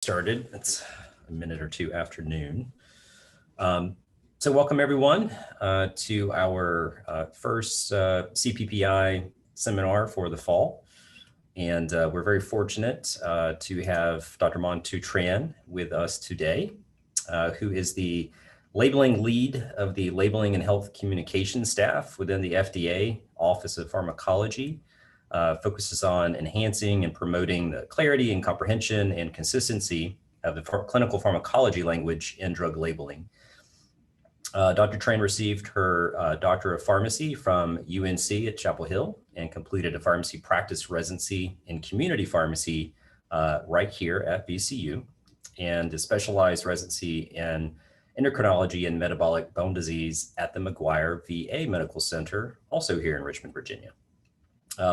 started. It's a minute or two after noon. So welcome everyone to our first CPPI seminar for the fall. And we're very fortunate to have Dr. Mongthuong Tran with us today, who is the labeling lead of the Labeling and Health Communication staff within the FDA Office of Pharmacology. Focuses on enhancing and promoting the clarity and comprehension and consistency of the clinical pharmacology language in drug labeling. Dr. Tran received her Doctor of Pharmacy from UNC at Chapel Hill and completed a pharmacy practice residency in community pharmacy right here at VCU, and a specialized residency in endocrinology and metabolic bone disease at the McGuire VA Medical Center, also here in Richmond, Virginia.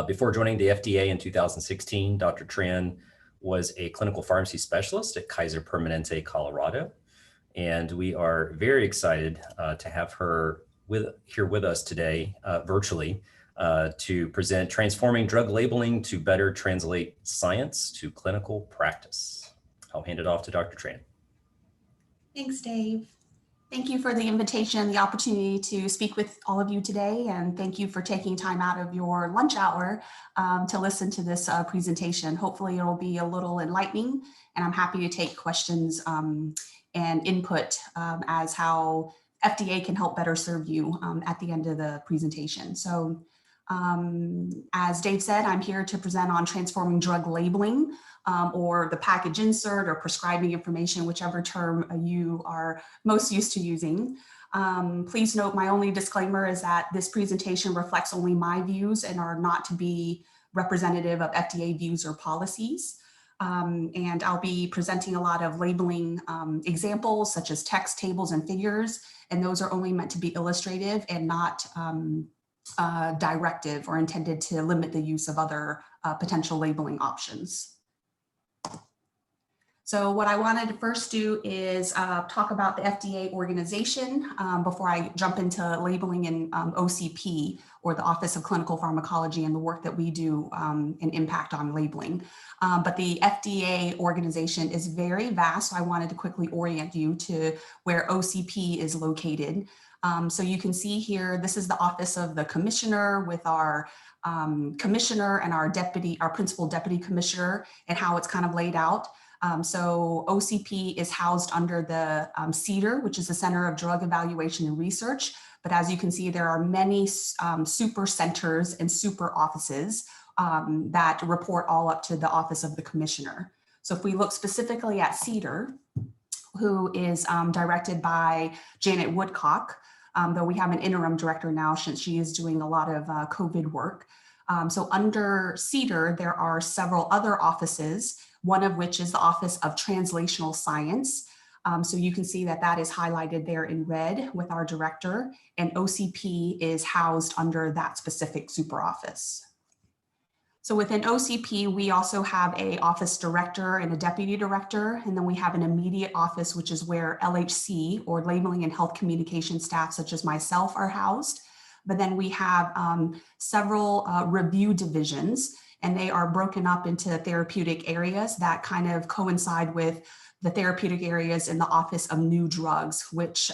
Before joining the FDA in 2016, Dr. Tran was a clinical pharmacy specialist at Kaiser Permanente, Colorado. And we are very excited to have her here with us today virtually to present Transforming Drug Labeling to Better Translate Science to Clinical Practice. I'll hand it off to Dr. Tran. Thanks, Dave. Thank you for the invitation and the opportunity to speak with all of you today, and thank you for taking time out of your lunch hour to listen to this presentation. Hopefully it will be a little enlightening, and I'm happy to take questions and input as how FDA can help better serve you at the end of the presentation. So as Dave said, I'm here to present on transforming drug labeling or the package insert or prescribing information, whichever term you are most used to using. Please note my only disclaimer is that this presentation reflects only my views and are not to be representative of FDA views or policies. And I'll be presenting a lot of labeling examples such as text, tables, and figures, and those are only meant to be illustrative and not directive or intended to limit the use of other potential labeling options. So what I wanted to first do is talk about the FDA organization before I jump into labeling and OCP, or the Office of Clinical Pharmacology, and the work that we do and impact on labeling. But the FDA organization is very vast, so I wanted to quickly orient you to where OCP is located. So you can see here, this is the Office of the Commissioner with our Commissioner and our Principal Deputy Commissioner, and how it's kind of laid out. So OCP is housed under the CDER, which is the Center of Drug Evaluation and Research. But as you can see, there are many super centers and super offices that report all up to the Office of the Commissioner. So if we look specifically at CDER, who is directed by Janet Woodcock, though we have an interim director now since she is doing a lot of COVID work. So under CDER, there are several other offices, one of which is the Office of Translational Science. So you can see that that is highlighted there in red with our director, and OCP is housed under that specific super office. So within OCP, we also have an office director and a deputy director, and then we have an immediate office, which is where LHC, or Labeling and Health Communication staff, such as myself, are housed. But then we have several review divisions, and they are broken up into therapeutic areas that kind of coincide with the therapeutic areas in the Office of New Drugs, which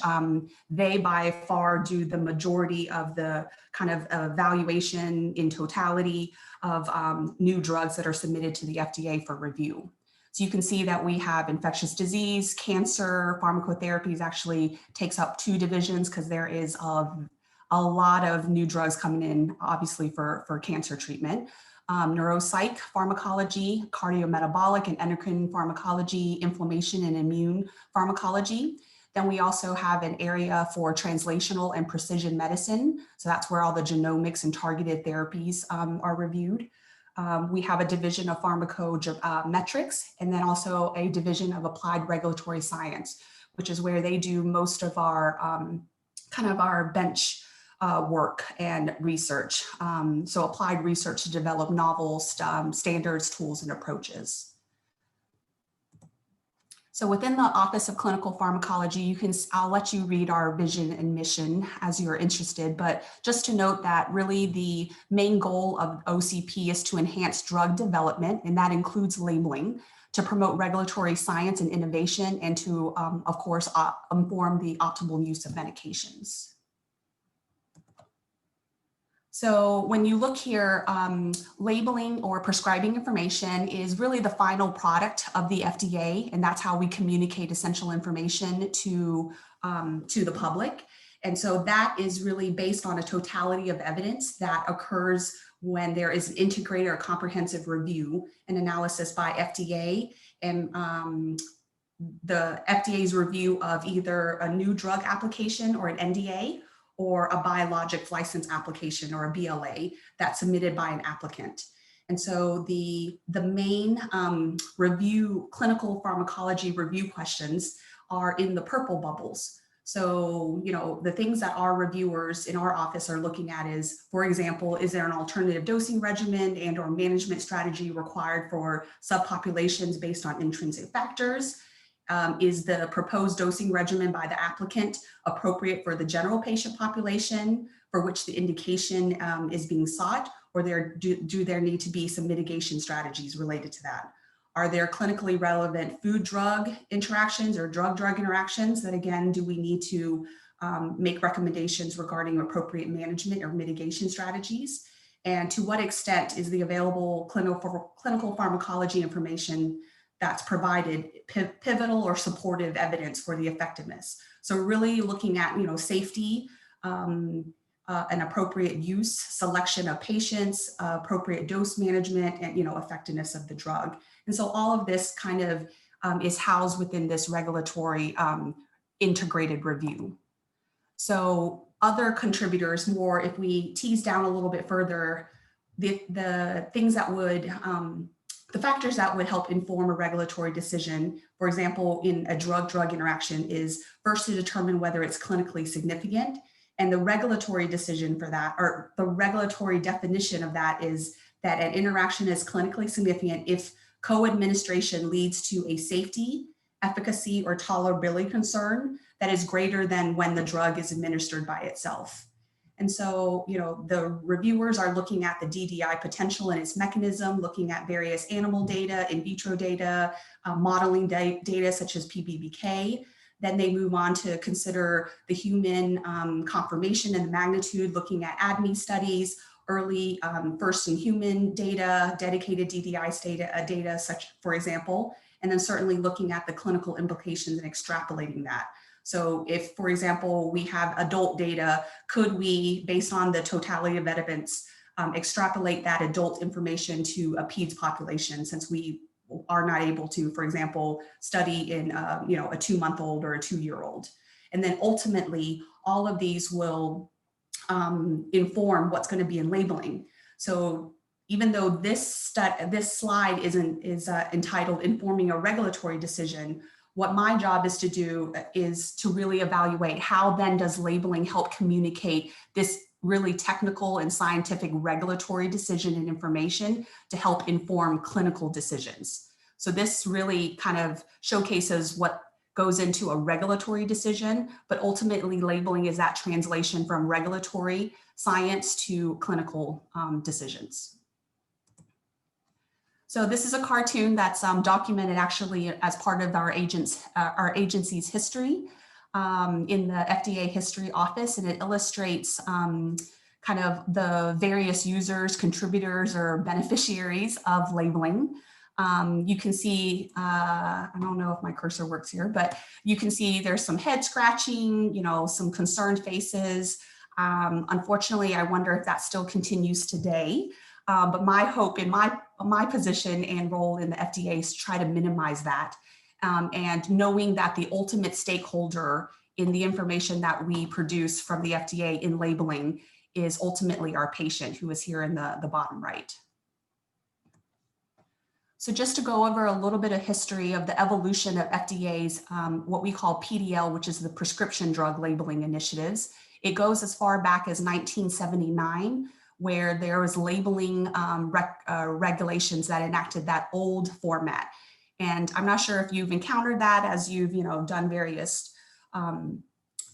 they by far do the majority of the kind of evaluation in totality of new drugs that are submitted to the FDA for review. So you can see that we have infectious disease, cancer, pharmacotherapies actually takes up 2 divisions because there is a lot of new drugs coming in, obviously for cancer treatment. Neuropsych pharmacology, cardiometabolic and endocrine pharmacology, inflammation and immune pharmacology. Then we also have an area for translational and precision medicine. So that's where all the genomics and targeted therapies are reviewed. We have a division of pharmacometrics, and then also a division of applied regulatory science, which is where they do most of our kind of our bench work and research. So applied research to develop novel standards, tools, and approaches. So within the Office of Clinical Pharmacology, I'll let you read our vision and mission as you're interested, but just to note that really the main goal of OCP is to enhance drug development, and that includes labeling, to promote regulatory science and innovation, and to, of course, inform the optimal use of medications. So when you look here, labeling or prescribing information is really the final product of the FDA, and that's how we communicate essential information to the public. And so that is really based on a totality of evidence that occurs when there is an integrated or comprehensive review and analysis by FDA, and the FDA's review of either a new drug application or an NDA, or a biologics license application or a BLA that's submitted by an applicant. And so the main review, clinical pharmacology review questions are in the purple bubbles. So, you know, the things that our reviewers in our office are looking at is, for example, is there an alternative dosing regimen and or management strategy required for subpopulations based on intrinsic factors? Is the proposed dosing regimen by the applicant appropriate for the general patient population for which the indication is being sought, or do there need to be some mitigation strategies related to that? Are there clinically relevant food-drug interactions or drug-drug interactions that, again, do we need to make recommendations regarding appropriate management or mitigation strategies? And to what extent is the available clinical pharmacology information that's provided pivotal or supportive evidence for the effectiveness? So really looking at, you know, safety, an appropriate use, selection of patients, appropriate dose management, and, you know, effectiveness of the drug. And so all of this kind of is housed within this regulatory integrated review. So other contributors, more if we tease down a little bit further, the things that would, the factors that would help inform a regulatory decision, for example, in a drug-drug interaction, is first to determine whether it's clinically significant. And the regulatory decision for that, or the regulatory definition of that, is that an interaction is clinically significant if co-administration leads to a safety, efficacy, or tolerability concern that is greater than when the drug is administered by itself. And so, you know, the reviewers are looking at the DDI potential and its mechanism, looking at various animal data, in vitro data, modeling data such as PBPK. Then they move on to consider the human confirmation and the magnitude, looking at ADME studies, early first in human data, dedicated DDI data such, for example, and then certainly looking at the clinical implications and extrapolating that. So if, for example, we have adult data, could we, based on the totality of evidence, extrapolate that adult information to a peds population, since we are not able to, for example, study in you know, a 2-month-old or a 2-year-old. And then ultimately, all of these will inform what's going to be in labeling. So even though this slide is entitled Informing a Regulatory Decision, what my job is to do is to really evaluate how then does labeling help communicate this really technical and scientific regulatory decision and information to help inform clinical decisions. So this really kind of showcases what goes into a regulatory decision, but ultimately labeling is that translation from regulatory science to clinical decisions. So this is a cartoon that's documented actually as part of our agency's history in the FDA History Office, and it illustrates kind of the various users, contributors, or beneficiaries of labeling. You can see, I don't know if my cursor works here, but you can see there's some head scratching, you know, some concerned faces. Unfortunately, I wonder if that still continues today. But my hope in my position and role in the FDA is to try to minimize that. And knowing that the ultimate stakeholder in the information that we produce from the FDA in labeling is ultimately our patient, who is here in the bottom right. So just to go over a little bit of history of the evolution of FDA's what we call PDL, which is the prescription drug labeling initiatives. It goes as far back as 1979, where there was labeling regulations that enacted that old format. And I'm not sure if you've encountered that as you've, you know, done various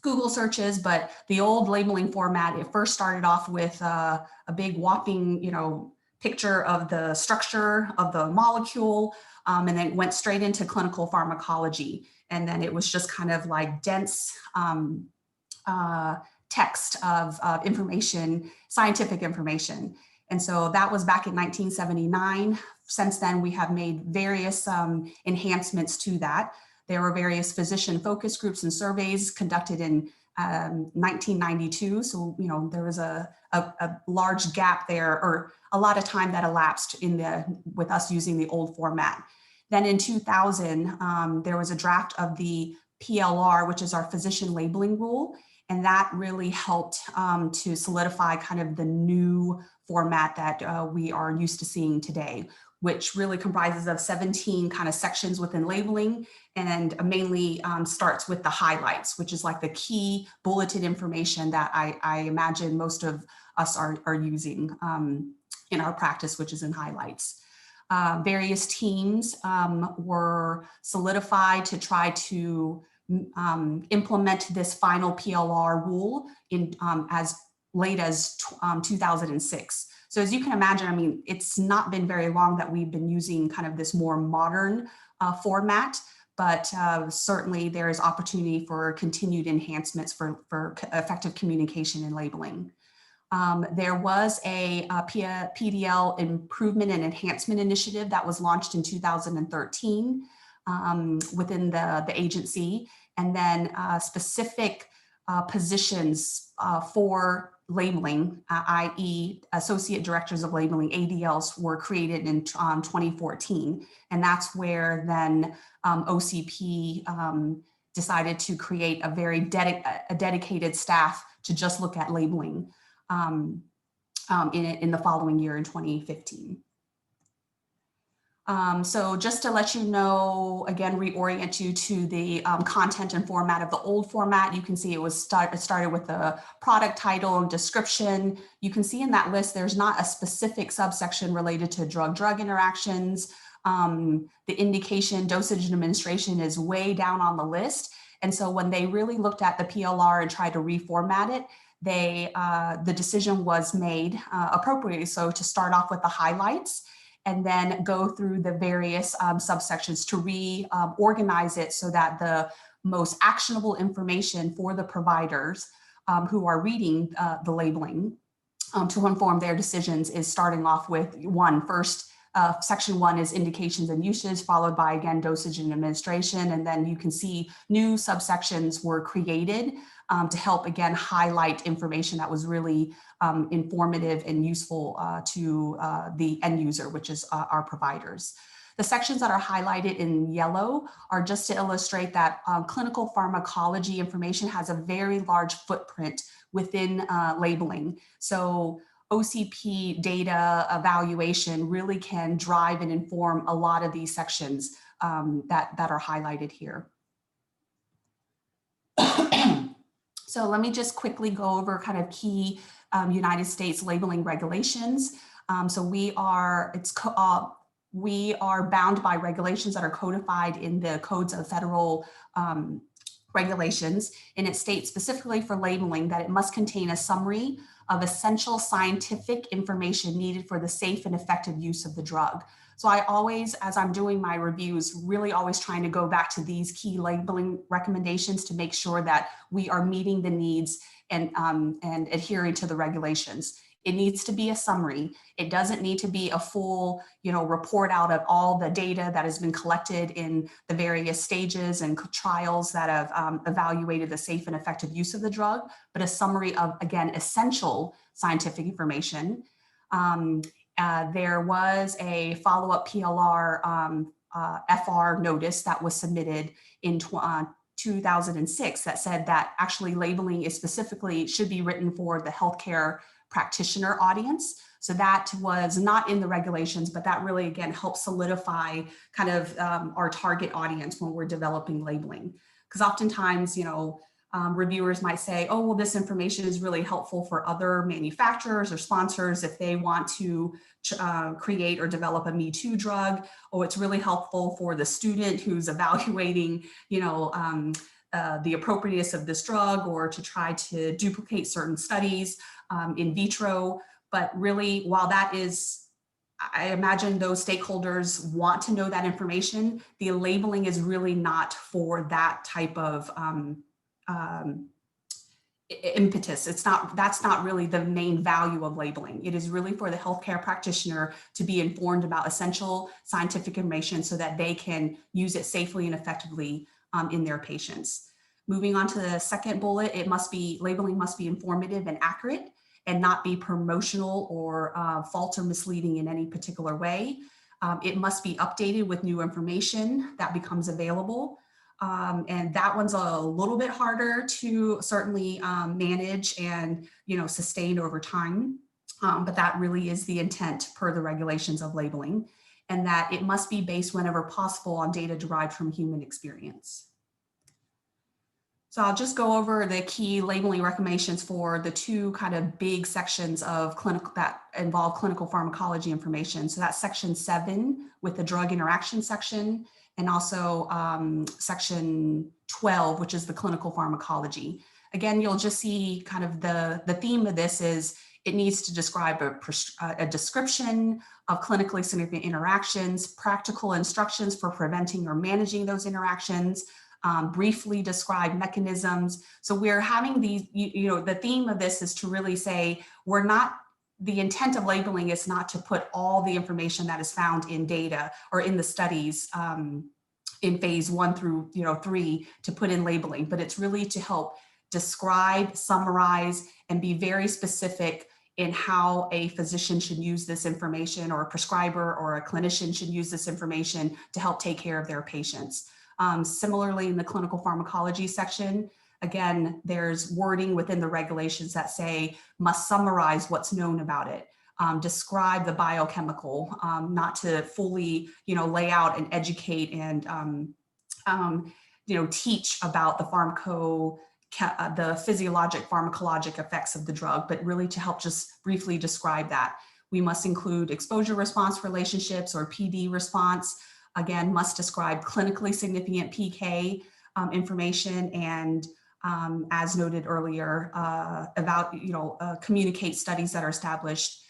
Google searches, but the old labeling format, it first started off with a big whopping, you know, picture of the structure of the molecule, and then went straight into clinical pharmacology. And then it was just kind of like dense text of information, scientific information. And so that was back in 1979. Since then, we have made various enhancements to that. There were various physician focus groups and surveys conducted in 1992. So, you know, there was a large gap there, or a lot of time that elapsed with us using the old format. Then in 2000, there was a draft of the PLR, which is our physician labeling rule. And that really helped to solidify kind of the new format that we are used to seeing today, which really comprises of 17 kind of sections within labeling, and mainly starts with the highlights, which is like the key bulleted information that I imagine most of us are using in our practice, which is in highlights. Various teams were solidified to try to implement this final PLR rule in as late as 2006. So as you can imagine, I mean, it's not been very long that we've been using kind of this more modern format, but certainly there is opportunity for continued enhancements for effective communication and labeling. There was a PDL Improvement and Enhancement Initiative that was launched in 2013 within the agency, and then specific positions for labeling, i.e. Associate Directors of Labeling, ADLs, were created in 2014. And that's where then OCP decided to create a very dedicated staff to just look at labeling in the following year in 2015. So just to let you know, again, reorient you to the content and format of the old format, you can see it started with the product title and description. You can see in that list, there's not a specific subsection related to drug-drug interactions. The indication, dosage, and administration is way down on the list. And so when they really looked at the PLR and tried to reformat it, the decision was made appropriately so to start off with the highlights and then go through the various subsections to reorganize it so that the most actionable information for the providers who are reading the labeling to inform their decisions is starting off with first, section 1 is indications and uses, followed by, again, dosage and administration. And then you can see new subsections were created to help, again, highlight information that was really informative and useful to the end user, which is our providers. The sections that are highlighted in yellow are just to illustrate that clinical pharmacology information has a very large footprint within labeling. So OCP data evaluation really can drive and inform a lot of these sections that are highlighted here. So let me just quickly go over kind of key United States labeling regulations. So we are bound by regulations that are codified in the codes of federal regulations, and it states specifically for labeling that it must contain a summary of essential scientific information needed for the safe and effective use of the drug. So I always, as I'm doing my reviews, really always trying to go back to these key labeling recommendations to make sure that we are meeting the needs and adhering to the regulations. It needs to be a summary. It doesn't need to be a full, report out of all the data that has been collected in the various stages and trials that have evaluated the safe and effective use of the drug, but a summary of, again, essential scientific information. There was a follow-up PLR FR notice that was submitted in 2006 that said that actually labeling is should be written for the healthcare practitioner audience. So that was not in the regulations, but that really, again, helps solidify kind of our target audience when we're developing labeling. Because oftentimes, reviewers might say, oh, well, this information is really helpful for other manufacturers or sponsors if they want to create or develop a Me Too drug. Oh, it's really helpful for the student who's evaluating, the appropriateness of this drug, or to try to duplicate certain studies in vitro. But really, while that is I imagine those stakeholders want to know that information. The labeling is really not for that type of impetus. That's not really the main value of labeling. It is really for the healthcare practitioner to be informed about essential scientific information so that they can use it safely and effectively in their patients. Moving on to the second bullet, labeling must be informative and accurate and not be promotional or false or misleading in any particular way. It must be updated with new information that becomes available. And that one's a little bit harder to certainly manage and sustain over time. But that really is the intent per the regulations of labeling, and that it must be based whenever possible on data derived from human experience. So I'll just go over the key labeling recommendations for the two kind of big sections of clinical that involve clinical pharmacology information. So that's section 7 with the drug interaction section, and also section 12, which is the clinical pharmacology. Again, you'll just see kind of the theme of this is it needs to describe a description of clinically significant interactions, practical instructions for preventing or managing those interactions, briefly describe mechanisms. So we're having these, the theme of this is to really say, the intent of labeling is not to put all the information that is found in data or in the studies in phase 1 through 3 to put in labeling, but it's really to help describe, summarize, and be very specific in how a physician should use this information, or a prescriber or a clinician should use this information to help take care of their patients. Similarly, in the clinical pharmacology section, again, there's wording within the regulations that say must summarize what's known about it, describe the biochemical, not to fully, lay out and educate and, teach about the physiologic pharmacologic effects of the drug, but really to help just briefly describe that. We must include exposure response relationships, or PD response. Again, must describe clinically significant PK information, and as noted earlier, communicate studies that are established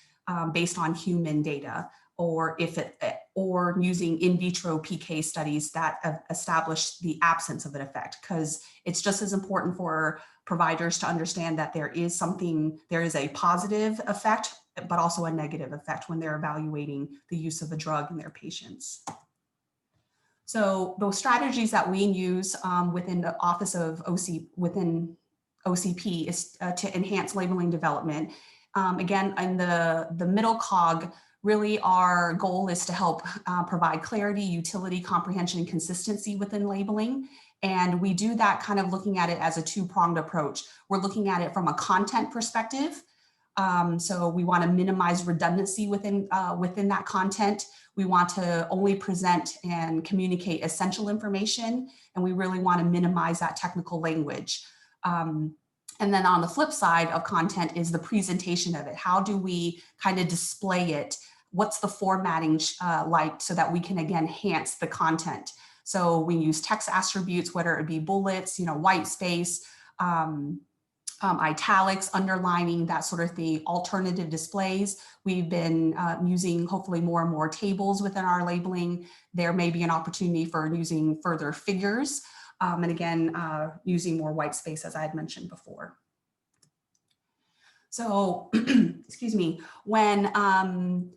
based on human data, or using in vitro PK studies that establish the absence of an effect, because it's just as important for providers to understand that there is a positive effect, but also a negative effect when they're evaluating the use of a drug in their patients. So those strategies that we use within the Office of within OCP is to enhance labeling development. Again, in the middle cog, really our goal is to help provide clarity, utility, comprehension, and consistency within labeling. And we do that kind of looking at it as a two-pronged approach. We're looking at it from a content perspective. So we want to minimize redundancy within that content. We want to only present and communicate essential information, and we really want to minimize that technical language. And then on the flip side of content is the presentation of it. How do we kind of display it? What's the formatting like, so that we can, again, enhance the content? So we use text attributes, whether it be bullets, white space, italics, underlining, that sort of thing, alternative displays. We've been using hopefully more and more tables within our labeling. There may be an opportunity for using further figures, and again, using more white space, as I had mentioned before. So, excuse me, when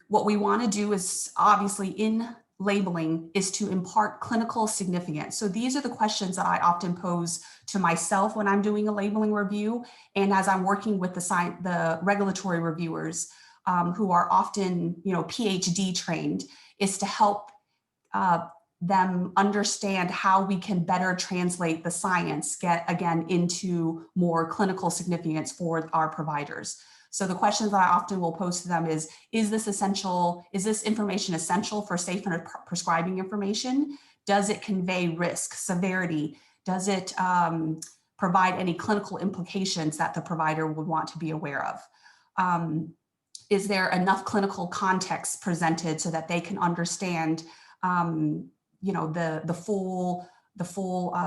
what we want to do is obviously in labeling is to impart clinical significance. So these are the questions that I often pose to myself when I'm doing a labeling review, and as I'm working with the regulatory reviewers who are often, PhD trained, is to help them understand how we can better translate the science, again, into more clinical significance for our providers. So the questions that I often will pose to them is this essential? Is this information essential for safe and prescribing information? Does it convey risk, severity? Does it provide any clinical implications that the provider would want to be aware of? Is there enough clinical context presented so that they can understand the full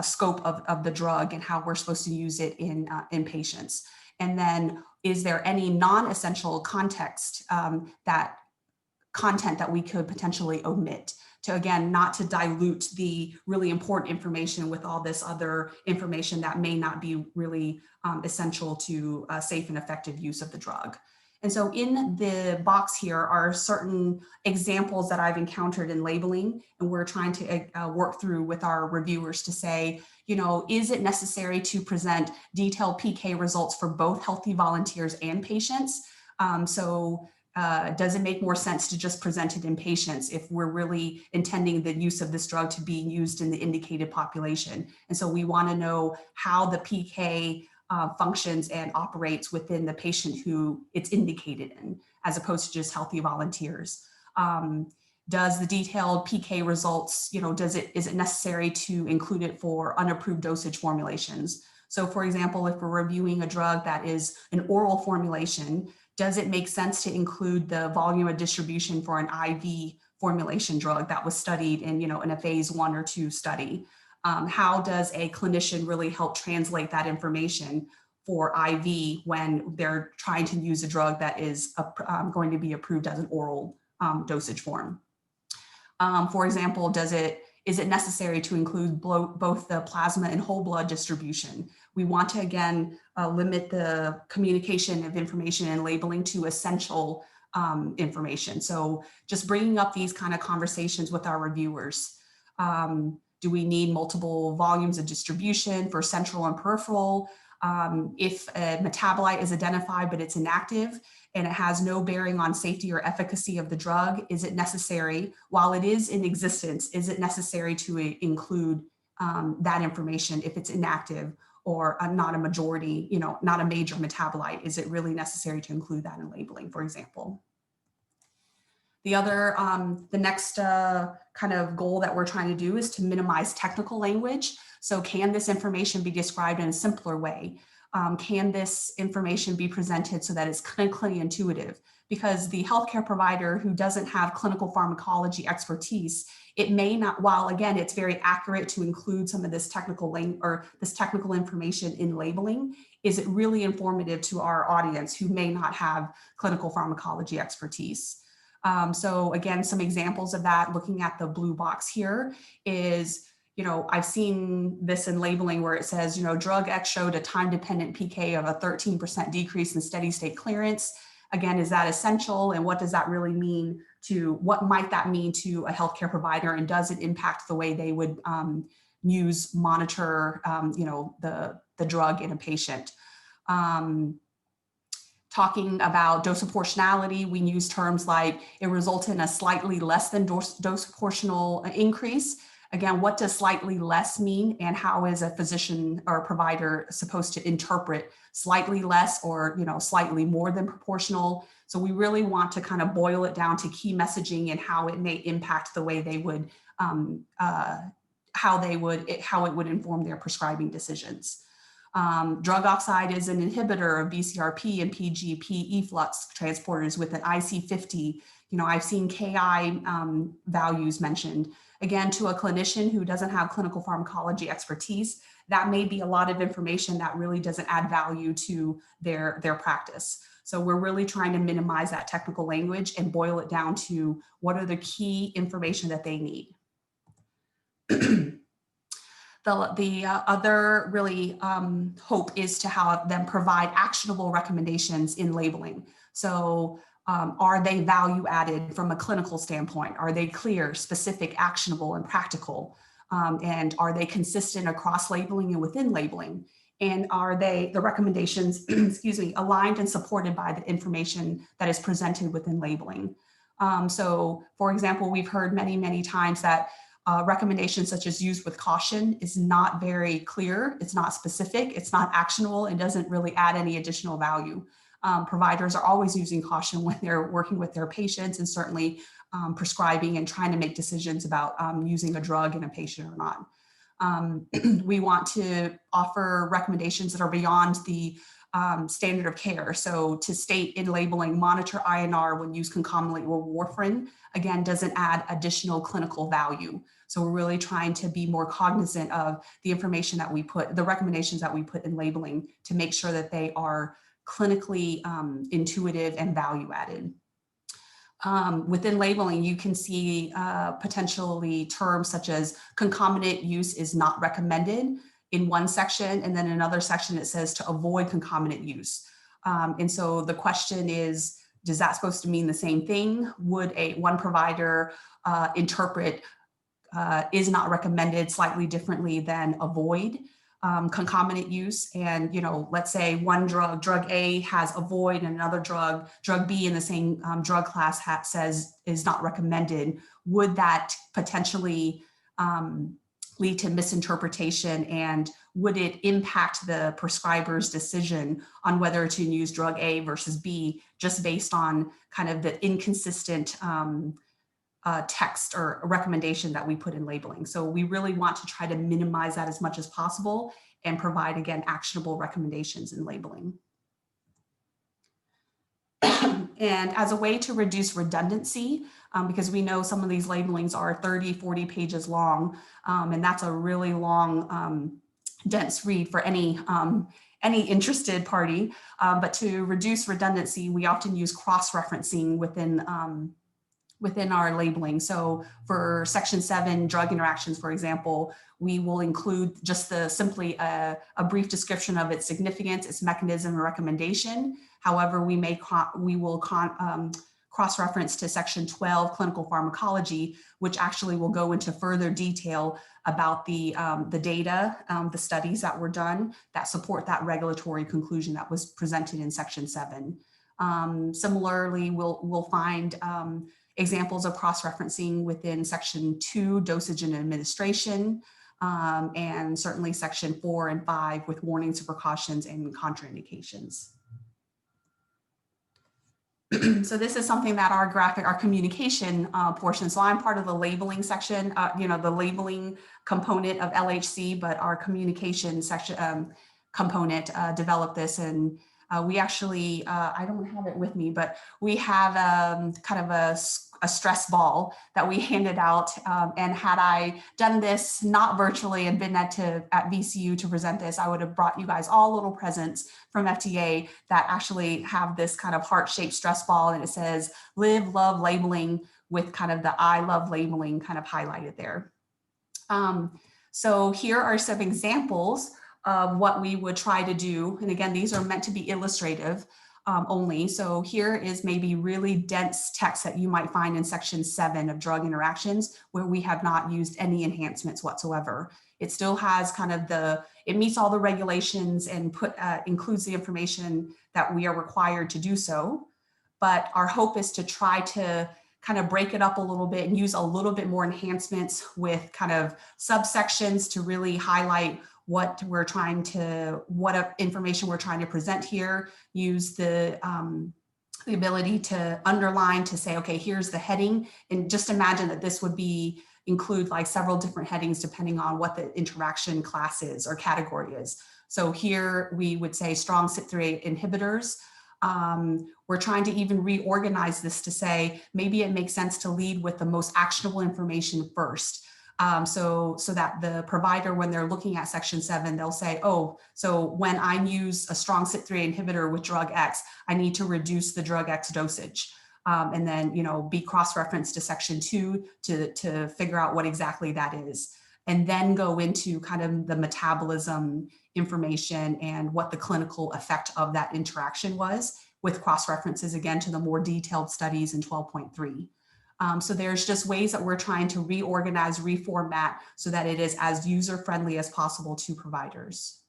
scope of the drug and how we're supposed to use it in patients? And then, is there any non-essential context that content that we could potentially omit to, again, not to dilute the really important information with all this other information that may not be really essential to safe and effective use of the drug. And so in the box here are certain examples that I've encountered in labeling, and we're trying to work through with our reviewers to say, you know, is it necessary to present detailed PK results for both healthy volunteers and patients? Does it make more sense to just present it in patients if we're really intending the use of this drug to be used in the indicated population? And so we want to know how the PK functions and operates within the patient who it's indicated in, as opposed to just healthy volunteers. Does the detailed PK results, you know, is it necessary to include it for unapproved dosage formulations? So for example, if we're reviewing a drug that is an oral formulation, does it make sense to include the volume of distribution for an IV formulation drug that was studied in, you know, in a phase 1 or 2 study? How does a clinician really help translate that information for IV when they're trying to use a drug that is going to be approved as an oral dosage form? For example, is it necessary to include both the plasma and whole blood distribution? We want to, again, limit the communication of information and labeling to essential information. So just bringing up these kind of conversations with our reviewers. Do we need multiple volumes of distribution for central and peripheral? If a metabolite is identified but it's inactive and it has no bearing on safety or efficacy of the drug, is it necessary, while it is in existence, is it necessary to include that information if it's inactive or not a majority, you know, not a major metabolite? Is it really necessary to include that in labeling, for example? The next kind of goal that we're trying to do is to minimize technical language. So can this information be described in a simpler way? Can this information be presented so that it's clinically intuitive? Because the healthcare provider who doesn't have clinical pharmacology expertise, it may not, while again, it's very accurate to include some of this technical information in labeling, is it really informative to our audience who may not have clinical pharmacology expertise? So again, some examples of that, looking at the blue box here, is, you know, I've seen this in labeling where it says, you know, drug X showed a time-dependent PK of a 13% decrease in steady state clearance. Again, is that essential? And what does that really mean what might that mean to a healthcare provider? And does it impact the way they would monitor, you know, the drug in a patient? Talking about dose proportionality, we use terms like it resulted in a slightly less than dose proportional increase. Again, what does slightly less mean, and how is a physician or a provider supposed to interpret slightly less or, you know, slightly more than proportional? So we really want to kind of boil it down to key messaging and how it may impact the way they would, how it would inform their prescribing decisions. Drug oxide is an inhibitor of BCRP and PGP efflux transporters with an IC50. You know, I've seen KI values mentioned. Again, to a clinician who doesn't have clinical pharmacology expertise, that may be a lot of information that really doesn't add value to their practice. So we're really trying to minimize that technical language and boil it down to what are the key information that they need. The other really hope is to have them provide actionable recommendations in labeling. So are they value added from a clinical standpoint? Are they clear, specific, actionable, and practical? And are they consistent across labeling and within labeling? And are the recommendations, excuse me, aligned and supported by the information that is presented within labeling? So for example, we've heard many, many times that recommendations such as use with caution is not very clear, it's not specific, it's not actionable, and doesn't really add any additional value. Providers are always using caution when they're working with their patients and certainly prescribing and trying to make decisions about using a drug in a patient or not. We want to offer recommendations that are beyond the standard of care. So to state in labeling, monitor INR when used concomitantly with warfarin, again, doesn't add additional clinical value. So we're really trying to be more cognizant of the information that we put, the recommendations that we put in labeling to make sure that they are clinically intuitive and value added. Within labeling, you can see potentially terms such as concomitant use is not recommended in one section, and then another section it says to avoid concomitant use. And so the question is that supposed to mean the same thing? Would one provider interpret is not recommended slightly differently than avoid concomitant use? And, let's say one drug A has avoid, and another drug B in the same drug class says is not recommended. Would that potentially lead to misinterpretation, and would it impact the prescriber's decision on whether to use drug A versus B just based on kind of the inconsistent text or recommendation that we put in labeling? So we really want to try to minimize that as much as possible and provide, again, actionable recommendations in labeling. And as a way to reduce redundancy, because we know some of these labelings are 30, 40 pages long, and that's a really long, dense read for any interested party. But to reduce redundancy, we often use cross-referencing within our labeling. So for section 7 drug interactions, for example, we will include just simply a brief description of its significance, its mechanism, and recommendation. However, we will cross-reference to section 12 clinical pharmacology, which actually will go into further detail about the data, the studies that were done that support that regulatory conclusion that was presented in section 7. Similarly, we'll find examples of cross-referencing within section 2, dosage and administration, and certainly section 4 and 5 with warnings, precautions, and contraindications. So this is something that our communication portion, so I'm part of the labeling section, the labeling component of LHC, but our communication section component developed this, and we actually, I don't have it with me, but we have kind of a stress ball that we handed out. And had I done this not virtually and been at VCU to present this, I would have brought you guys all little presents from FDA that actually have this kind of heart-shaped stress ball, and it says live, love, labeling, with kind of the I love labeling kind of highlighted there. So here are some examples of what we would try to do. And again, these are meant to be illustrative only. So here is maybe really dense text that you might find in section 7 of drug interactions, where we have not used any enhancements whatsoever. It still has kind of it meets all the regulations and includes the information that we are required to do so. But our hope is to try to kind of break it up a little bit and use a little bit more enhancements with kind of subsections to really highlight what information we're trying to present here. Use the ability to underline to say, okay, here's the heading, and just imagine that this would include like several different headings depending on what the interaction class is or category is. So here we would say strong CYP3A inhibitors. We're trying to even reorganize this to say maybe it makes sense to lead with the most actionable information first. So that the provider, when they're looking at section 7, they'll say, oh, so when I use a strong CYP3A inhibitor with drug X, I need to reduce the drug X dosage. And then, be cross-referenced to section 2 to figure out what exactly that is. And then go into kind of the metabolism information and what the clinical effect of that interaction was, with cross-references again to the more detailed studies in 12.3. So there's just ways that we're trying to reorganize, reformat so that it is as user-friendly as possible to providers.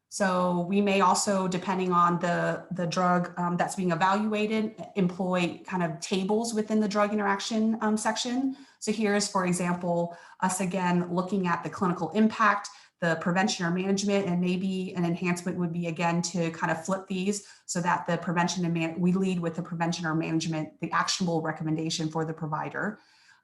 So we may also, depending on the drug that's being evaluated, employ kind of tables within the drug interaction section. So here's, for example, us again looking at the clinical impact, the prevention or management, and maybe an enhancement would be again to kind of flip these so that the prevention and we lead with the prevention or management, the actionable recommendation for the provider.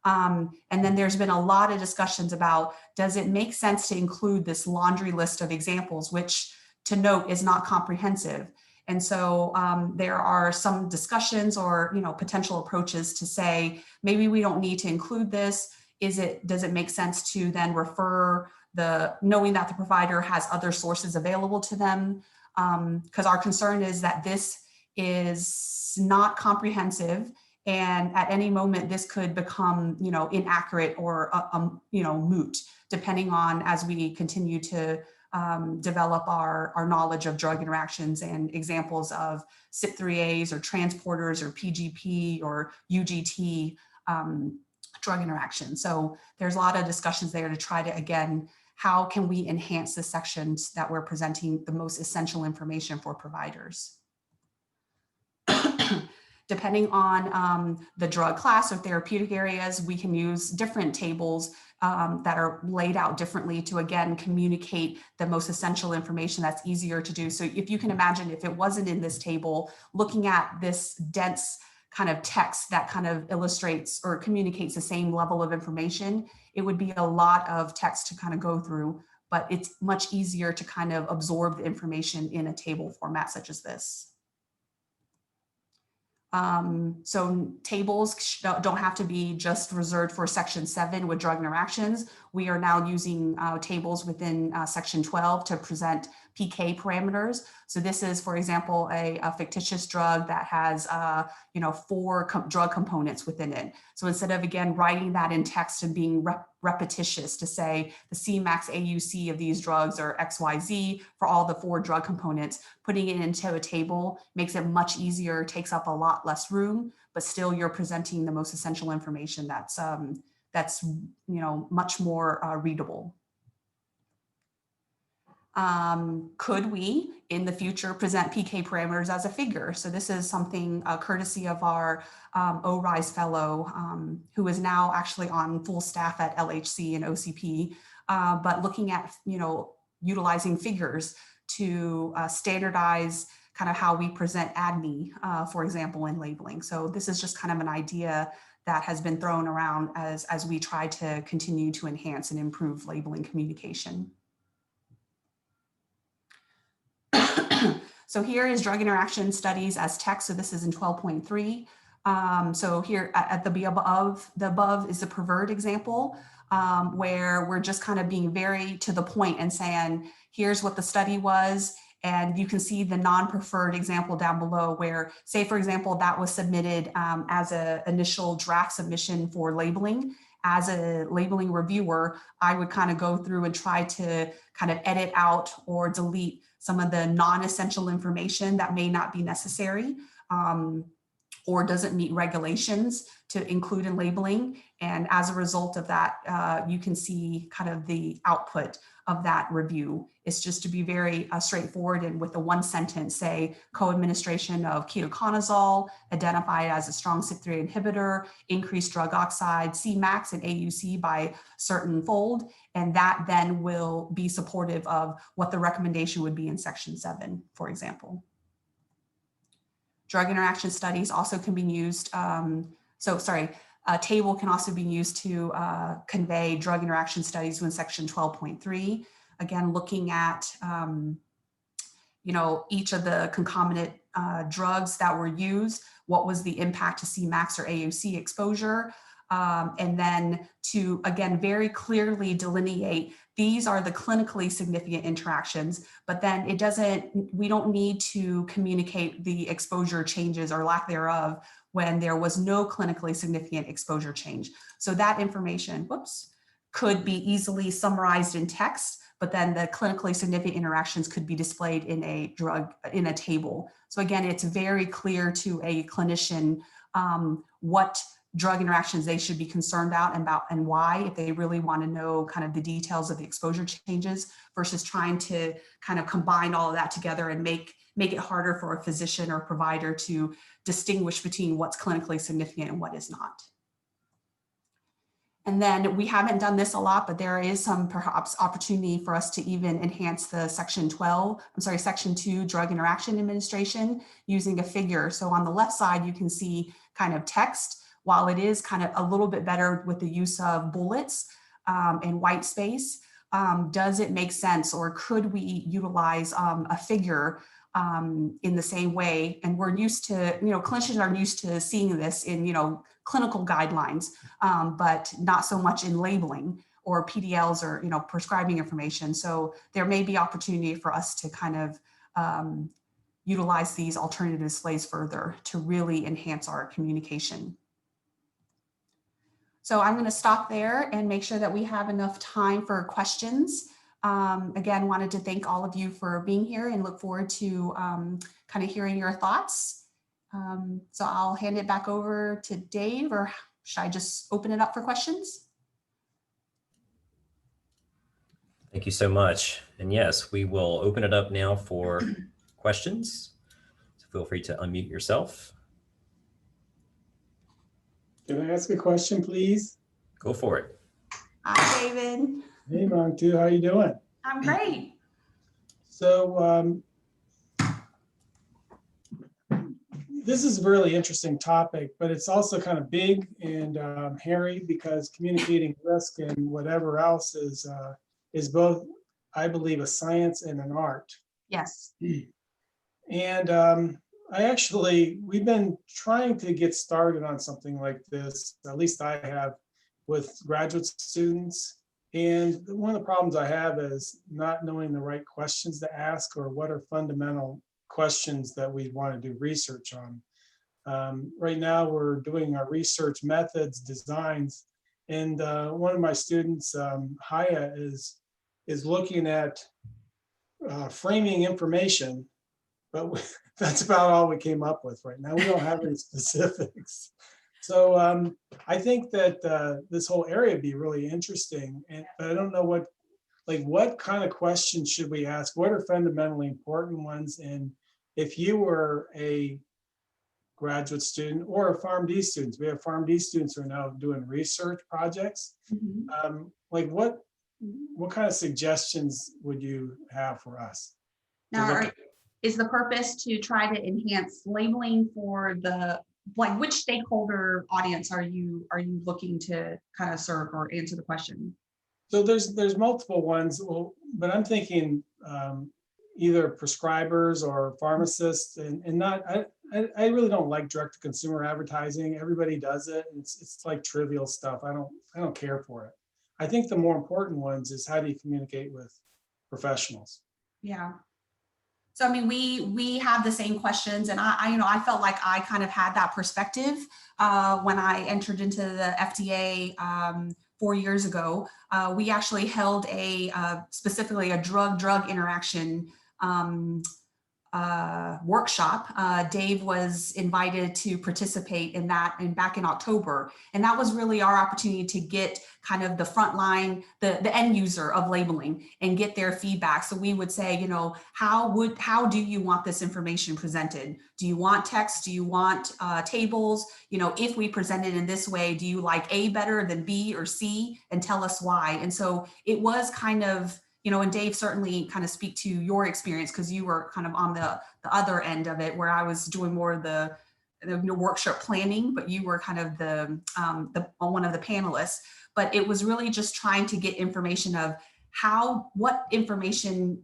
And then there's been a lot of discussions about, does it make sense to include this laundry list of examples, which to note is not comprehensive. And so there are some discussions or potential approaches to say, maybe we don't need to include this. Does it make sense to then refer knowing that the provider has other sources available to them? Because our concern is that this is not comprehensive And at any moment, this could become, inaccurate or, moot, depending on as we continue to develop our knowledge of drug interactions and examples of CYP3As or transporters or PGP or UGT drug interactions. So there's a lot of discussions there to try to, again, how can we enhance the sections that we're presenting the most essential information for providers? Depending on the drug class or therapeutic areas, we can use different tables that are laid out differently to, again, communicate the most essential information that's easier to do. So if you can imagine, if it wasn't in this table, looking at this dense kind of text that kind of illustrates or communicates the same level of information, it would be a lot of text to kind of go through, but it's much easier to kind of absorb the information in a table format such as this. So tables don't have to be just reserved for section 7 with drug interactions. We are now using tables within section 12 to present PK parameters. So this is, for example, a fictitious drug that has 4 drug components within it. So instead of, again, writing that in text and being repetitious to say the Cmax AUC of these drugs are XYZ for all the 4 drug components, putting it into a table makes it much easier, takes up a lot less room, but still you're presenting the most essential information that's much more readable. Could we, in the future, present PK parameters as a figure? So this is something courtesy of our ORISE fellow, who is now actually on full staff at LHC and OCP, but looking at, utilizing figures to standardize kind of how we present ADME, for example, in labeling. So this is just kind of an idea that has been thrown around as we try to continue to enhance and improve labeling communication. So here is drug interaction studies as text. So this is in 12.3. So here at the above is the preferred example, where we're just kind of being very to the point and saying, here's what the study was. And you can see the non-preferred example down below where, say, for example, that was submitted as an initial draft submission for labeling. As a labeling reviewer, I would kind of go through and try to kind of edit out or delete some of the non-essential information that may not be necessary or doesn't meet regulations to include in labeling. And as a result of that, you can see kind of the output of that review. It's just to be very straightforward and with a 1 sentence, say co-administration of ketoconazole, identified as a strong CYP3A inhibitor, increased drug oxide, Cmax and AUC by certain fold, and that then will be supportive of what the recommendation would be in section 7, for example. Drug interaction studies also can be used, a table can also be used to convey drug interaction studies in section 12.3. Again, looking at, each of the concomitant drugs that were used, what was the impact to Cmax or AUC exposure, and then to, again, very clearly delineate these are the clinically significant interactions, but then we don't need to communicate the exposure changes or lack thereof when there was no clinically significant exposure change. So that information, could be easily summarized in text, but then the clinically significant interactions could be displayed in a table. So again, it's very clear to a clinician what drug interactions they should be concerned about and why, if they really want to know kind of the details of the exposure changes versus trying to kind of combine all of that together and make it harder for a physician or provider to distinguish between what's clinically significant and what is not. And then we haven't done this a lot, but there is some perhaps opportunity for us to even enhance the section 2 drug interaction administration using a figure. So on the left side, you can see kind of text. While it is kind of a little bit better with the use of bullets and white space, does it make sense, or could we utilize a figure in the same way? And we're used to, clinicians are used to seeing this in, clinical guidelines, but not so much in labeling or PDLs or, prescribing information. So there may be opportunity for us to kind of, utilize these alternative displays further to really enhance our communication. So I'm going to stop there and make sure that we have enough time for questions. Again, wanted to thank all of you for being here and look forward to kind of hearing your thoughts. So I'll hand it back over to Dave, or should I just open it up for questions? Thank you so much. And yes, we will open it up now for questions. So feel free to unmute yourself. Can I ask a question, please? Go for it. Hi, David. Hey, Mongthuong, how you doing? I'm great. So this is a really interesting topic, but it's also kind of big and hairy because communicating risk and whatever else is both, I believe, a science and an art. Yes. And we've been trying to get started on something like this, at least I have, with graduate students. And one of the problems I have is not knowing the right questions to ask, or what are fundamental questions that we want to do research on. Right now, we're doing our research methods, designs, and one of my students, Haya, is looking at framing information, but that's about all we came up with right now. We don't have any specifics. So I think that this whole area would be really interesting, but I don't know what kind of questions should we ask? What are fundamentally important ones? And if you were a graduate student or a Pharm.D students, we have Pharm.D students who are now doing research projects. Mm-hmm. What kind of suggestions would you have for us? Now, is the purpose to try to enhance labeling for which stakeholder audience are you looking to kind of serve, or answer the question? So there's multiple ones, but I'm thinking either prescribers or pharmacists, and not, I really don't like direct to consumer advertising. Everybody does it. It's like trivial stuff. I don't care for it. I think the more important ones is, how do you communicate with professionals? Yeah. So, I mean, we have the same questions, and I felt like I kind of had that perspective when I entered into the FDA 4 years ago. We actually held specifically a drug-drug interaction workshop. Dave was invited to participate in that, and back in October, and that was really our opportunity to get kind of the front line, the end user of labeling, and get their feedback. So we would say, how do you want this information presented? Do you want text? Do you want tables? If we present it in this way, do you like A better than B or C? And tell us why. And so it was kind of, and Dave, certainly kind of speak to your experience, because you were kind of on the other end of it, where I was doing more of the workshop planning, but you were kind of the one of the panelists. But it was really just trying to get information of what information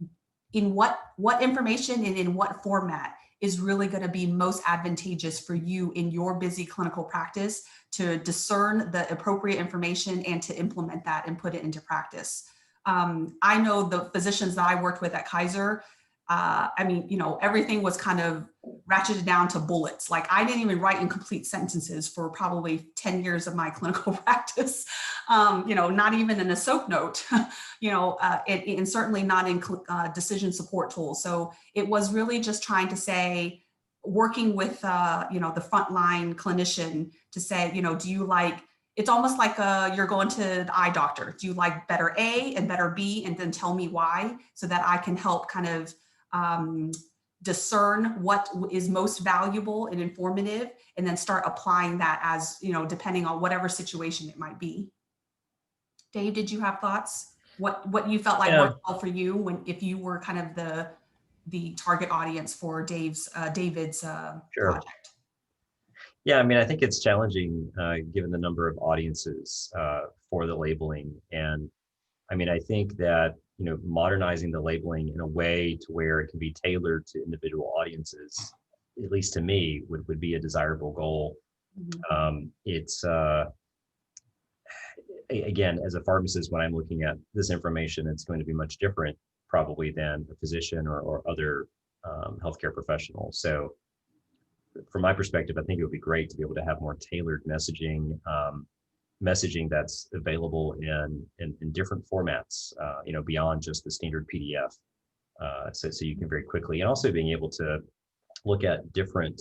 and in what format is really going to be most advantageous for you in your busy clinical practice, to discern the appropriate information and to implement that and put it into practice. I know the physicians that I worked with at Kaiser, everything was kind of ratcheted down to bullets. Like, I didn't even write in complete sentences for probably 10 years of my clinical practice, not even in a SOAP note, and certainly not in decision support tools. So it was really just trying to say, working with, the frontline clinician to say, do you like, it's almost like you're going to the eye doctor. Do you like better A and better B, and then tell me why, so that I can help kind of discern what is most valuable and informative, and then start applying that as, depending on whatever situation it might be. Dave, did you have thoughts? What you felt like worked well for you if you were kind of the target audience for David's project? Yeah, I think it's challenging given the number of audiences for the labeling. And I think that, modernizing the labeling in a way to where it can be tailored to individual audiences, at least to me, would be a desirable goal. Mm-hmm. Again, as a pharmacist, when I'm looking at this information, it's going to be much different probably than a physician or other healthcare professionals. So from my perspective, I think it would be great to be able to have more tailored messaging, messaging that's available in different formats, beyond just the standard PDF. So you can very quickly, and also being able to look at different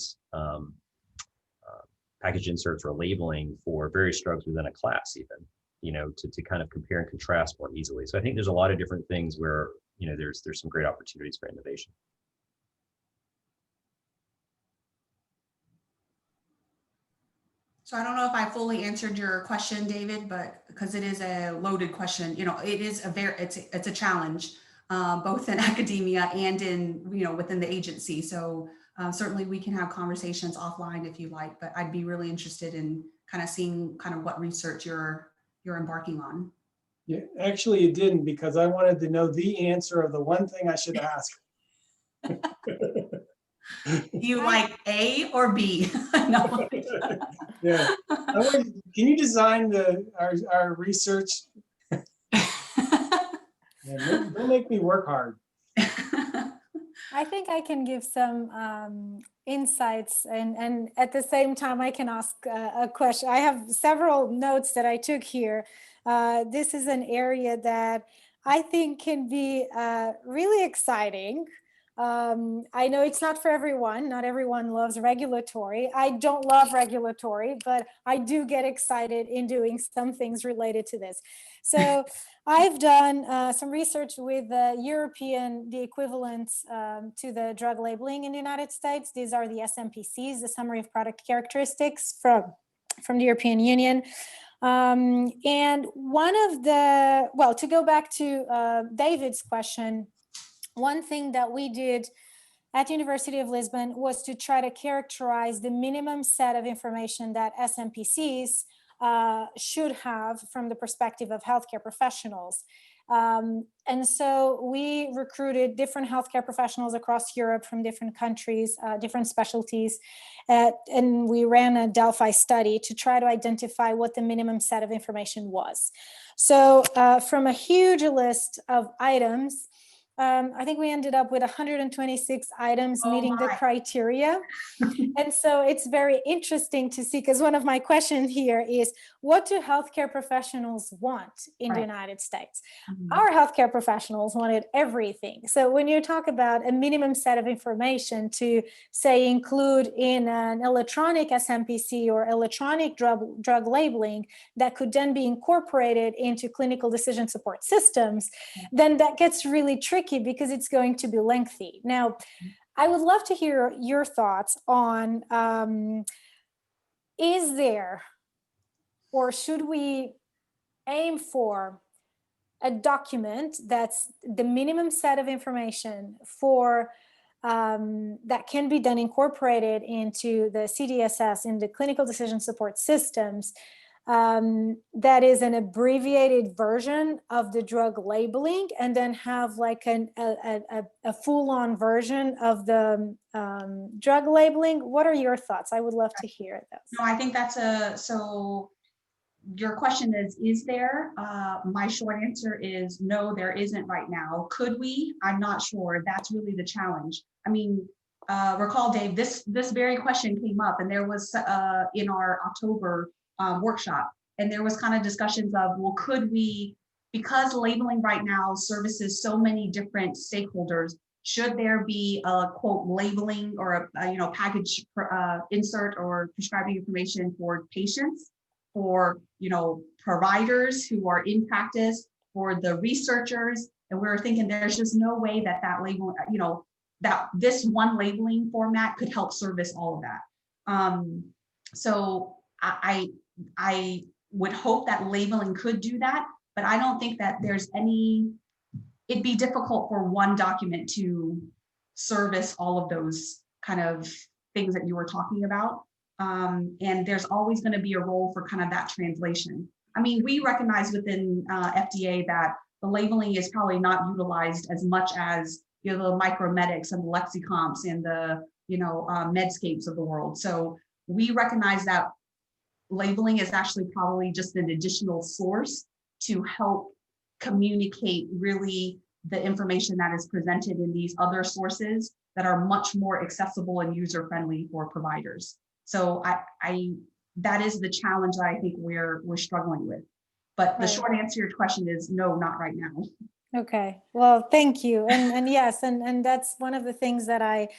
package inserts or labeling for various drugs within a class, even, to kind of compare and contrast more easily. So I think there's a lot of different things where, there's some great opportunities for innovation. So I don't know if I fully answered your question, David, but because it is a loaded question, it is it's a challenge, both in academia and in, within the agency. So certainly we can have conversations offline if you like, but I'd be really interested in kind of seeing kind of what research you're embarking on. Yeah, actually you didn't, because I wanted to know the answer of the one thing I should ask. Do you like A or B? No. Yeah. Can you design our research? Yeah, don't make me work hard. I think I can give some insights, and at the same time I can ask a question. I have several notes that I took here. This is an area that I think can be really exciting. I know it's not for everyone. Not everyone loves regulatory. I don't love regulatory, but I do get excited in doing some things related to this. So I've done some research with the equivalents to the drug labeling in the United States. These are the SMPCs, the Summary of Product Characteristics from the European Union. And one of to go back to David's question, one thing that we did at the University of Lisbon was to try to characterize the minimum set of information that SMPCs should have from the perspective of healthcare professionals. And so we recruited different healthcare professionals across Europe from different countries, different specialties, and we ran a Delphi study to try to identify what the minimum set of information was. So from a huge list of items, I think we ended up with 126 items meeting the criteria. And so it's very interesting to see, because one of my questions here is, what do healthcare professionals want in the United States? Our healthcare professionals wanted everything. So when you talk about a minimum set of information to, say, include in an electronic SMPC or electronic drug labeling that could then be incorporated into clinical decision support systems, then that gets really tricky because it's going to be lengthy. Now, I would love to hear your thoughts on, is there, or should we aim for a document that's the minimum set of information for that can be then incorporated into the CDSS, in the clinical decision support systems, that is an abbreviated version of the drug labeling, and then have like a full-on version of the drug labeling? What are your thoughts? I would love to hear those. No, I think that's so your question is there? My short answer is no, there isn't right now. Could we? I'm not sure. That's really the challenge. I mean, recall, Dave, this very question came up, and there was in our October workshop, and there was kind of discussions of, well, could we, because labeling right now services so many different stakeholders, should there be a quote labeling or a package insert or prescribing information for patients, for providers who are in practice, for the researchers? And we were thinking there's just no way that label, that this one labeling format could help service all of that. So I would hope that labeling could do that, but I don't think that there's it'd be difficult for one document to service all of those kind of things that you were talking about. And there's always going to be a role for kind of that translation. I mean, we recognize within FDA that the labeling is probably not utilized as much as the micromedics and the lexicomps and the Medscapes of the world. So we recognize that labeling is actually probably just an additional source to help communicate really the information that is presented in these other sources that are much more accessible and user-friendly for providers. So that is the challenge that I think we're struggling with. But the Right. short answer to your question is no, not right now. Okay, well, thank you. And yes, and that's one of the things that I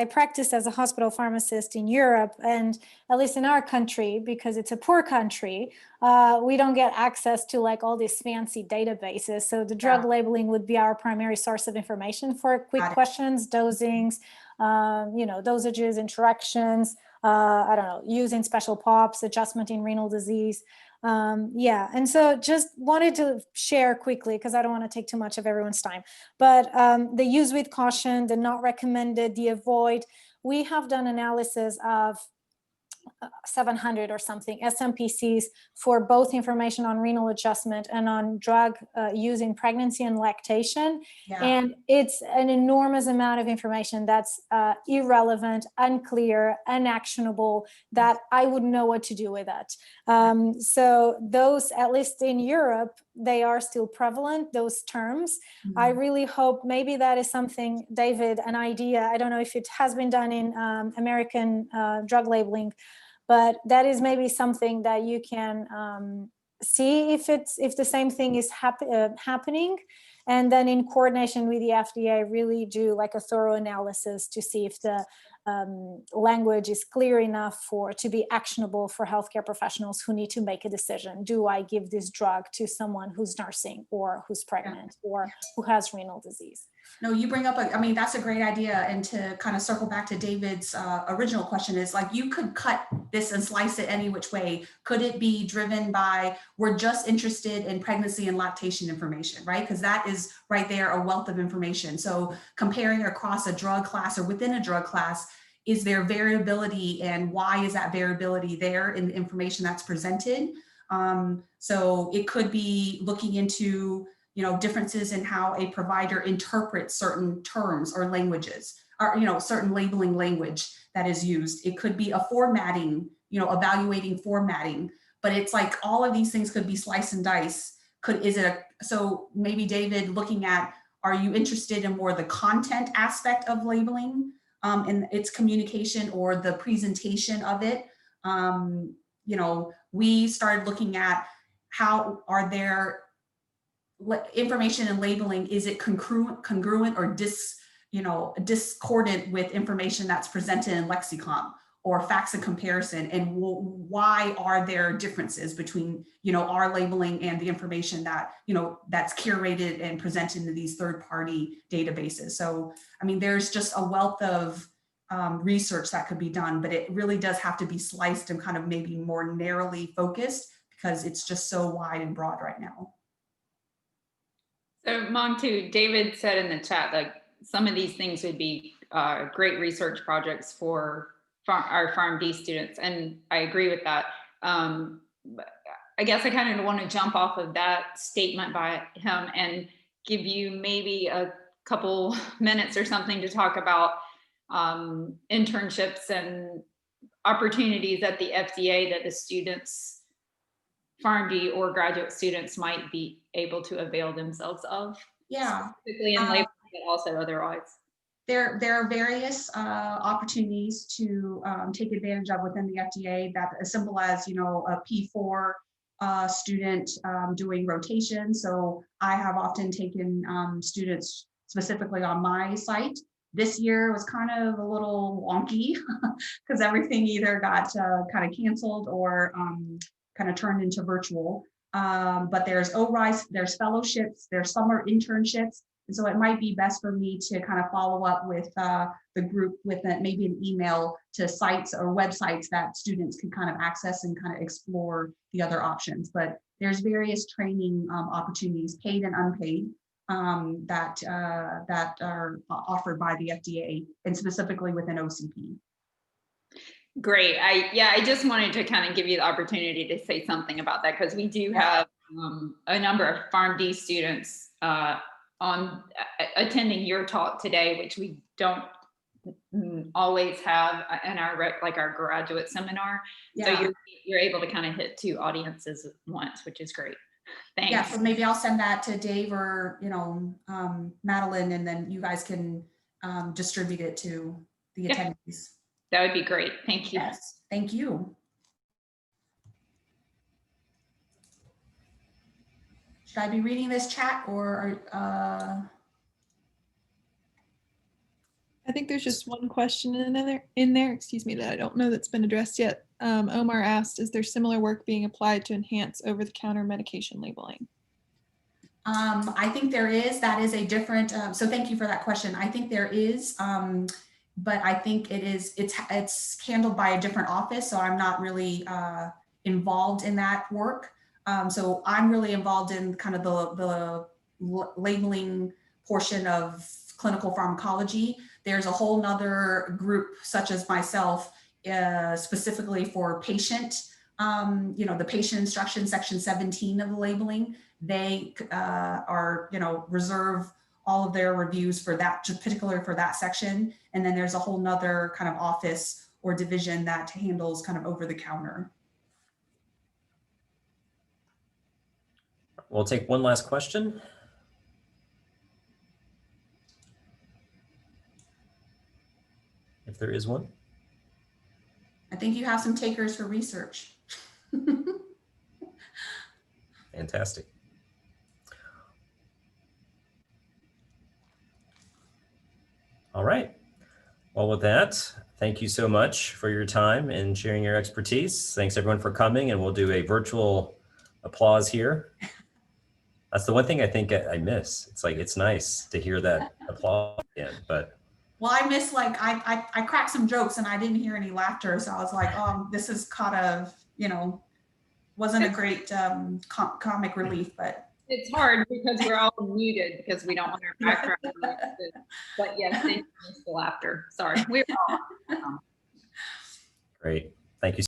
practiced as a hospital pharmacist in Europe, and at least in our country, because it's a poor country, we don't get access to like all these fancy databases. So the drug labeling would be our primary source of information for quick questions, dosings, dosages, interactions, I don't know, using special POPs, adjustment in renal disease. And so just wanted to share quickly, because I don't want to take too much of everyone's time, but the use with caution, the not recommended, the avoid. We have done analysis of 700 or something SMPCs for both information on renal adjustment and on drug use in pregnancy and lactation. And it's an enormous amount of information that's irrelevant, unclear, unactionable, that I wouldn't know what to do with it. So those, at least in Europe, they are still prevalent, those terms. I really hope maybe that is something, David, an idea. I don't know if it has been done in American drug labeling, but that is maybe something that you can see if the same thing is happening, and then in coordination with the FDA, really do like a thorough analysis to see if the language is clear enough to be actionable for healthcare professionals who need to make a decision. Do I give this drug to someone who's nursing or who's pregnant or who has renal disease? No, you bring up, that's a great idea. And to kind of circle back to David's original question is like, you could cut this and slice it any which way. Could it be driven by, we're just interested in pregnancy and lactation information, right? Because that is right there, a wealth of information. So comparing across a drug class or within a drug class, is there variability, and why is that variability there in the information that's presented? So it could be looking into differences in how a provider interprets certain terms or languages, or, certain labeling language that is used. It could be a formatting, evaluating formatting, but it's like all of these things could be slice and dice. So maybe David, looking at, are you interested in more the content aspect of labeling and its communication, or the presentation of it? We started looking at how are there information and labeling, is it congruent or discordant with information that's presented in lexicon or facts of comparison, and why are there differences between our labeling and the information that that's curated and presented into these third-party databases? So there's just a wealth of research that could be done, but it really does have to be sliced and kind of maybe more narrowly focused, because it's just so wide and broad right now. So Mongthuong, David said in the chat, like some of these things would be great research projects for our Pharm.D students. And I agree with that. But I guess I kind of want to jump off of that statement by him and give you maybe a couple minutes or something to talk about internships and opportunities at the FDA that the students, Pharm.D or graduate students, might be able to avail themselves of. Specifically in labeling, but also otherwise. There are various opportunities to take advantage of within the FDA, that as simple as, a P4 student doing rotation. So I have often taken students specifically on my site. This year was kind of a little wonky because everything either got kind of canceled or kind of turned into virtual. But there's ORISE, there's fellowships, there's summer internships. And so it might be best for me to kind of follow up with the group with maybe an email to sites or websites that students can kind of access and kind of explore the other options. But there's various training opportunities, paid and unpaid, that are offered by the FDA, and specifically within OCP. Great. I just wanted to kind of give you the opportunity to say something about that, because we do have a number of Pharm.D students on attending your talk today, which we don't always have in our graduate semanar. So you're able to kind of hit two audiences at once, which is great. Thanks. Yeah, so maybe I'll send that to Dave or Madeline, and then you guys can distribute it to the Yeah. attendees. That would be great. Thank you. Yes, thank you. Should I be reading this chat or? I think there's just one question in there, excuse me, that I don't know that's been addressed yet. Omar asked, is there similar work being applied to enhance over-the-counter medication labeling? I think there is. That is a different. So thank you for that question. I think there is, but I think it's handled by a different office. So I'm not really involved in that work. So I'm really involved in kind of the labeling portion of clinical pharmacology. There's a whole nother group, such as myself, specifically for patient. The patient instruction, section 17 of the labeling. They are, reserve all of their reviews for that, just particularly for that section. And then there's a whole nother kind of office or division that handles kind of over the counter. We'll take one last question. If there is one. I think you have some takers for research. Fantastic. All right. Well, with that, thank you so much for your time and sharing your expertise. Thanks everyone for coming, and we'll do a virtual applause here. That's the one thing I think I miss. It's like, it's nice to hear that applause again, but. Well, I miss, like, I cracked some jokes and I didn't hear any laughter. So I was like, oh, this is kind of, wasn't a great comic relief, but. It's hard because we're all muted because we don't want our background noise. But yes, thank you for the laughter. Sorry. We're all. Great. Thank you.